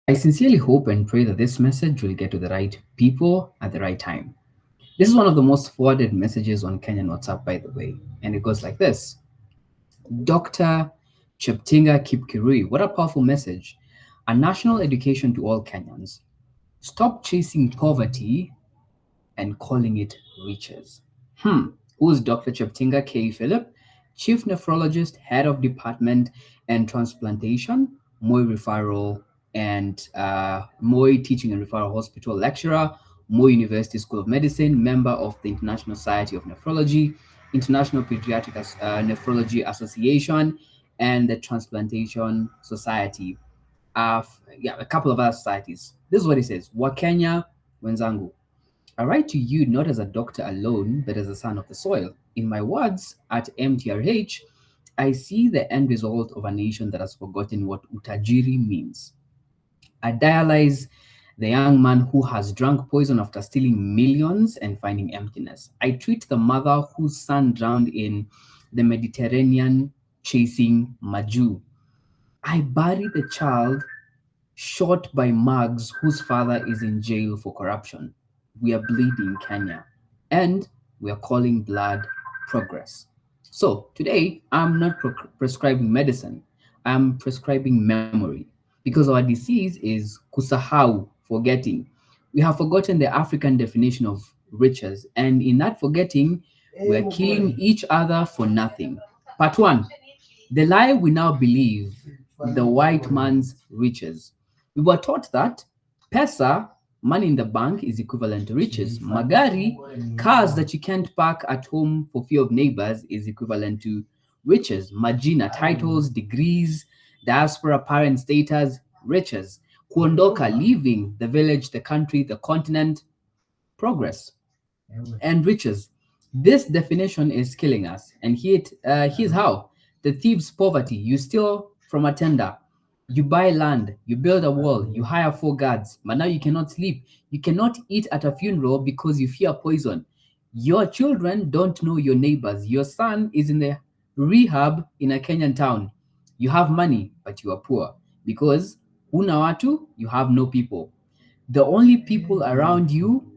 I sincerely hope and pray that this message will get to the right people at the right time. This is one of the most forwarded messages on Kenyan WhatsApp, by the way, and it goes like this: Dr. Cheptinga Kipkirui, what a powerful message. A national education to all Kenyans. Stop chasing poverty and calling it riches. Who is Dr. Cheptinga K. Philip? Chief Nephrologist, Head of Department and Transplantation, Moi Referral and Moi Teaching and Referral Hospital Lecturer, Moi University School of Medicine, member of the International Society of Nephrology, International Pediatric Nephrology Association, and the Transplantation Society. Yeah, a couple of other societies. This is what he says: Wakenya wenzangu, I write to you not as a doctor alone, but as a son of the soil. In my words, at MTRH, I see the end result of a nation that has forgotten what utajiri means. I dialyze the young man who has drunk poison after stealing millions and finding emptiness. I treat the mother whose son drowned in the Mediterranean chasing Maju. I bury the child shot by mugs whose father is in jail for corruption. We are bleeding Kenya, and we are calling blood progress. So today, I'm not prescribing medicine, I'm prescribing memory, because our disease is kusahau, forgetting. We have forgotten the African definition of riches, and in that forgetting, we are killing each other for nothing. Part one: the lie we now believe, the white man's riches. We were taught that pesa, money in the bank, is equivalent to riches. Magari, cars that you can't park at home for fear of neighbors, is equivalent to riches. Majina, titles, degrees, diaspora, parent status, riches. Kuondoka, leaving the village, the country, the continent, progress and riches. This definition is killing us. And here's how: the thief's poverty. You steal from a tender, you buy land, you build a wall, you hire four guards, but now you cannot sleep. You cannot eat at a funeral because you fear poison. Your children don't know your neighbors. Your son is in the rehab in a Kenyan town. You have money, but you are poor because una watu, you have no people. The only people around you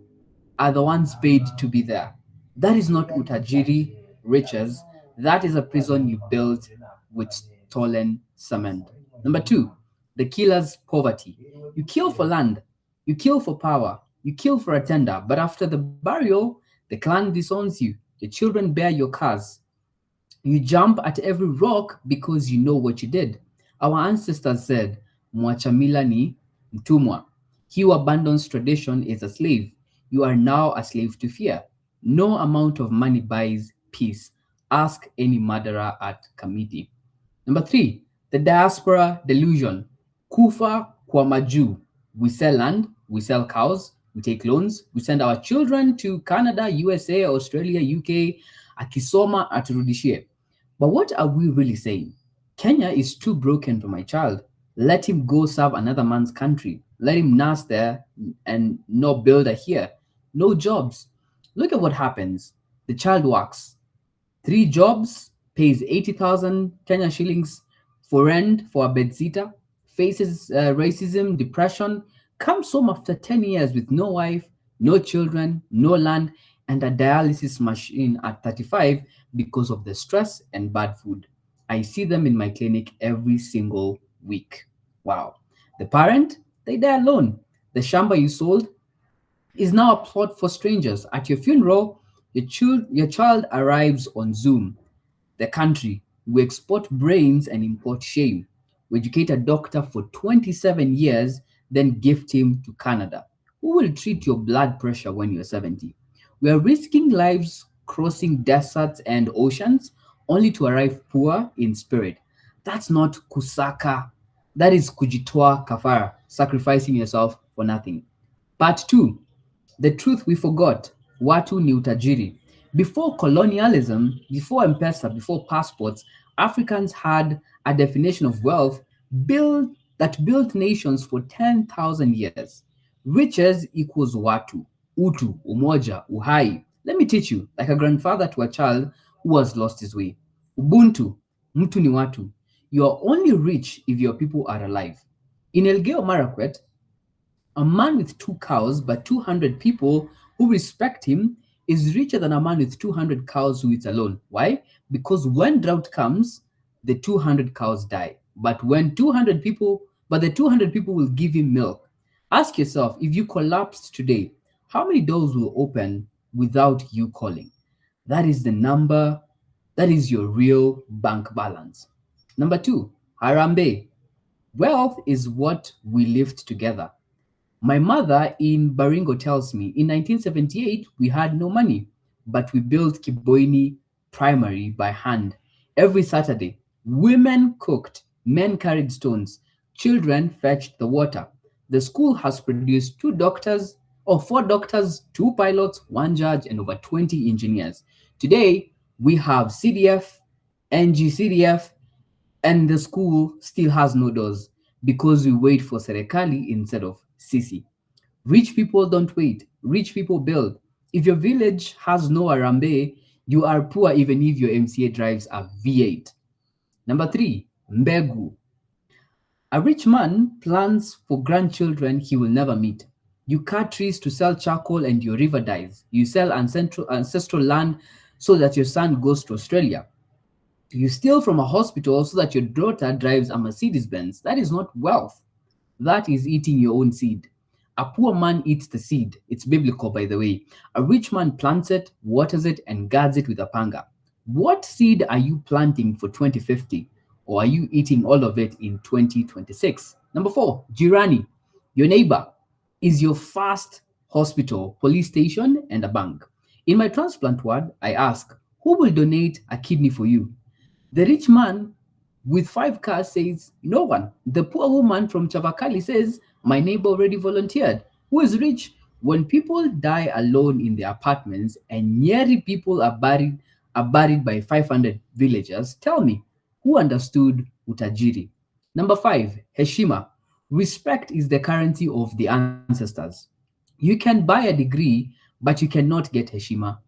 are the ones paid to be there. That is not utajiri, riches. That is a prison you built with stolen cement. Number two, the killer's poverty. You kill for land, you kill for power, you kill for a tender, but after the burial, the clan disowns you. The children bear your cars. You jump at every rock because you know what you did. Our ancestors said, Mwachamila ni mtumwa. He who abandons tradition is a slave. You are now a slave to fear. No amount of money buys peace. Ask any murderer at committee. Number three, the diaspora delusion. Kufa kwa maju. We sell land, we sell cows, we take loans, we send our children to Canada, USA, Australia, UK, akisoma aturudishie. But what are we really saying? Kenya is too broken for my child. Let him go serve another man's country. Let him nurse there and no builder here. No jobs. Look at what happens. The child works. Three jobs, pays 80,000 Kenya shillings for rent for a bedsitter, faces racism, depression, comes home after 10 years with no wife, no children, no land, and a dialysis machine at 35 because of the stress and bad food. I see them in my clinic every single week. Wow. The parent, they die alone. The shamba you sold is now a plot for strangers. At your funeral, your child arrives on Zoom. The country, we export brains and import shame. We educate a doctor for 27 years, then gift him to Canada. Who will treat your blood pressure when you're 70? We are risking lives crossing deserts and oceans only to arrive poor in spirit. That's not kusaka. That is kujitoa kafara, sacrificing yourself for nothing. Part two, the truth we forgot. Watu ni utajiri. Before colonialism, before M-Pesa, before passports, Africans had a definition of wealth that built nations for 10,000 years. Riches equals watu, utu, umoja, uhai. Let me teach you, like a grandfather to a child who has lost his way. Ubuntu, mtu ni watu. You are only rich if your people are alive. In Elgeyo Marakwet, a man with 2 cows but 200 people who respect him is richer than a man with 200 cows who eats alone. Why? Because when drought comes, the 200 cows die. But the 200 people will give him milk. Ask yourself, if you collapsed today, how many doors will open without you calling? That is the number, that is your real bank balance. Number two, Harambe. Wealth is what we lift together. My mother in Baringo tells me in 1978 we had no money, but we built Kiboini Primary by hand. Every Saturday, women cooked, men carried stones, children fetched the water. The school has produced 4 doctors, 2 pilots, 1 judge, and over 20 engineers. Today, we have CDF, NGCDF, and the school still has no doors because we wait for Serekali instead of Sisi. Rich people don't wait, rich people build. If your village has no Arambe, you are poor even if your MCA drives a V8. Number three, Mbegu. A rich man plans for grandchildren he will never meet. You cut trees to sell charcoal and your river dies. You sell ancestral land so that your son goes to Australia. You steal from a hospital so that your daughter drives a Mercedes Benz. That is not wealth. That is eating your own seed. A poor man eats the seed. It's biblical, by the way. A rich man plants it, waters it, and guards it with a panga. What seed are you planting for 2050? Or are you eating all of it in 2026? Number four, Jirani. Your neighbor is your fast hospital, police station, and a bank. In my transplant ward, I ask, who will donate a kidney for you? The rich man with 5 cars says, no one. The poor woman from Chavakali says, my neighbor already volunteered. Who is rich? When people die alone in their apartments and Nyeri people are buried by 500 villagers, tell me, who understood Utajiri? Number five, Heshima. Respect is the currency of the ancestors. You can buy a degree, but you cannot get Heshima.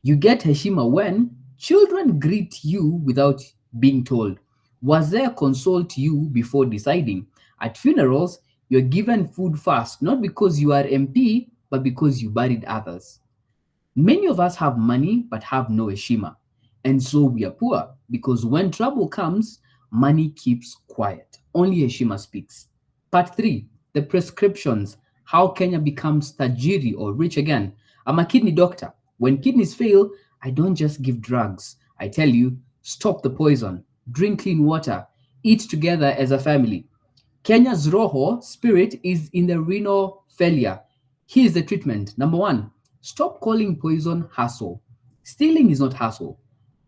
You get Heshima when children greet you without being told. Was there consult you before deciding? At funerals, you're given food first, not because you are MP, but because you buried others. Many of us have money but have no Heshima. And so we are poor because when trouble comes, money keeps quiet. Only Heshima speaks. Part 3, the prescriptions. How Kenya becomes Tajiri or rich again. I'm a kidney doctor. When kidneys fail, I don't just give drugs. I tell you, stop the poison, drink clean water, eat together as a family. Kenya's Roho spirit is in the renal failure. Here's the treatment. Number one, stop calling poison hassle. Stealing is not hassle.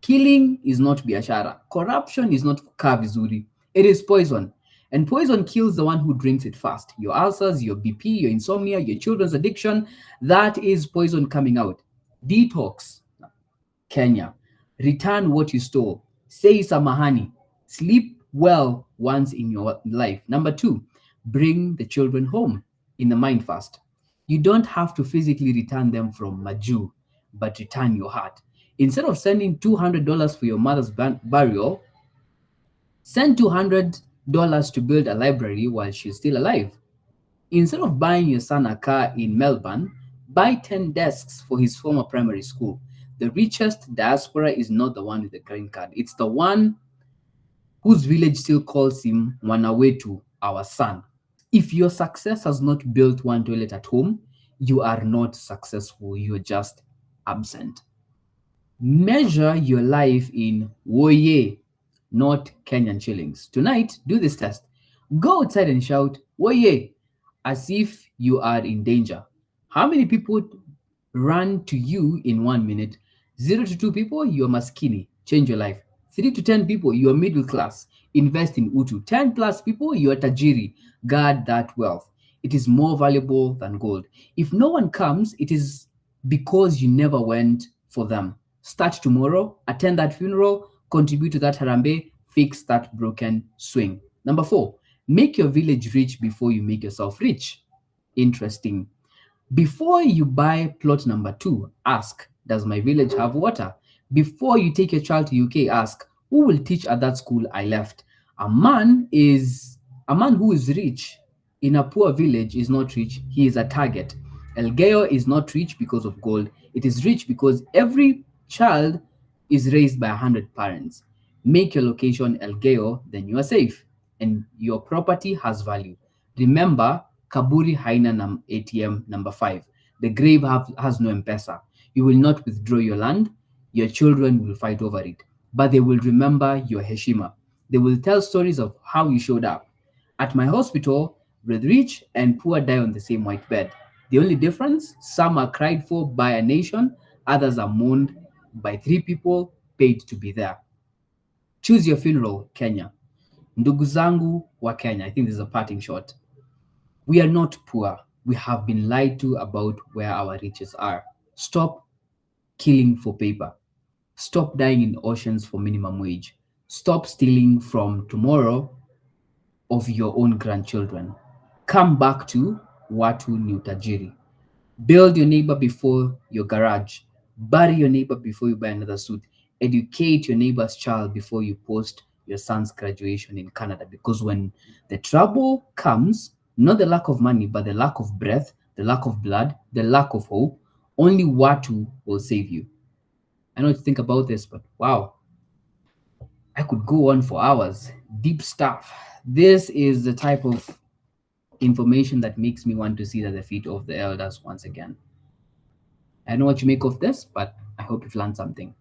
Killing is not biashara. Corruption is not kaa vizuri. It is poison. And poison kills the one who drinks it fast. Your ulcers, your BP, your insomnia, your children's addiction, that is poison coming out. Detox. Kenya. Return what you stole. Say samahani. Sleep well once in your life. Number two, bring the children home in the mind fast. You don't have to physically return them from Maju, but return your heart. Instead of sending $200 for your mother's burial, send $200 to build a library while she's still alive. Instead of buying your son a car in Melbourne, buy 10 desks for his former primary school. The richest diaspora is not the one with the green card. It's the one whose village still calls him Wanawetu, our son. If your success has not built one toilet at home, you are not successful. You're just absent. Measure your life in Woye, not Kenyan shillings. Tonight, do this test. Go outside and shout, Woye, as if you are in danger. How many people run to you in 1 minute? 0 to 2 people, you're maskini. Change your life. 3 to 10 people, you're middle class. Invest in Utu. 10 plus people, you're tajiri. Guard that wealth. It is more valuable than gold. If no one comes, it is because you never went for them. Start tomorrow, attend that funeral, contribute to that harambe, fix that broken swing. Number four, make your village rich before you make yourself rich. Interesting. Before you buy plot number 2, ask, does my village have water? Before you take your child to UK, ask, who will teach at that school I left? A man who is rich in a poor village is not rich, he is a target. Elgeyo is not rich because of gold, it is rich because every child is raised by 100 parents. Make your location Elgeyo, then you are safe and your property has value. Remember, Kaburi Haina ATM number 5. The grave has no M-Pesa. You will not withdraw your land, your children will fight over it, but they will remember your heshima. They will tell stories of how you showed up. At my hospital, the rich and poor die on the same white bed. The only difference, some are cried for by a nation, others are mourned by 3 people paid to be there. Choose your funeral, Kenya. Ndugu zangu wa Kenya, I think this is a parting shot. We are not poor. We have been lied to about where our riches are. Stop killing for paper. Stop dying in oceans for minimum wage. Stop stealing from tomorrow of your own grandchildren. Come back to watu ni utajiri. Build your neighbor before your garage. Bury your neighbor before you buy another suit. Educate your neighbor's child before you post your son's graduation in Canada. Because when the trouble comes, not the lack of money, but the lack of breath, the lack of blood, the lack of hope, only Watu will save you. I know what to think about this, but wow, I could go on for hours. Deep stuff. This is the type of information that makes me want to sit at the feet of the elders once again. I know what you make of this, but I hope you've learned something.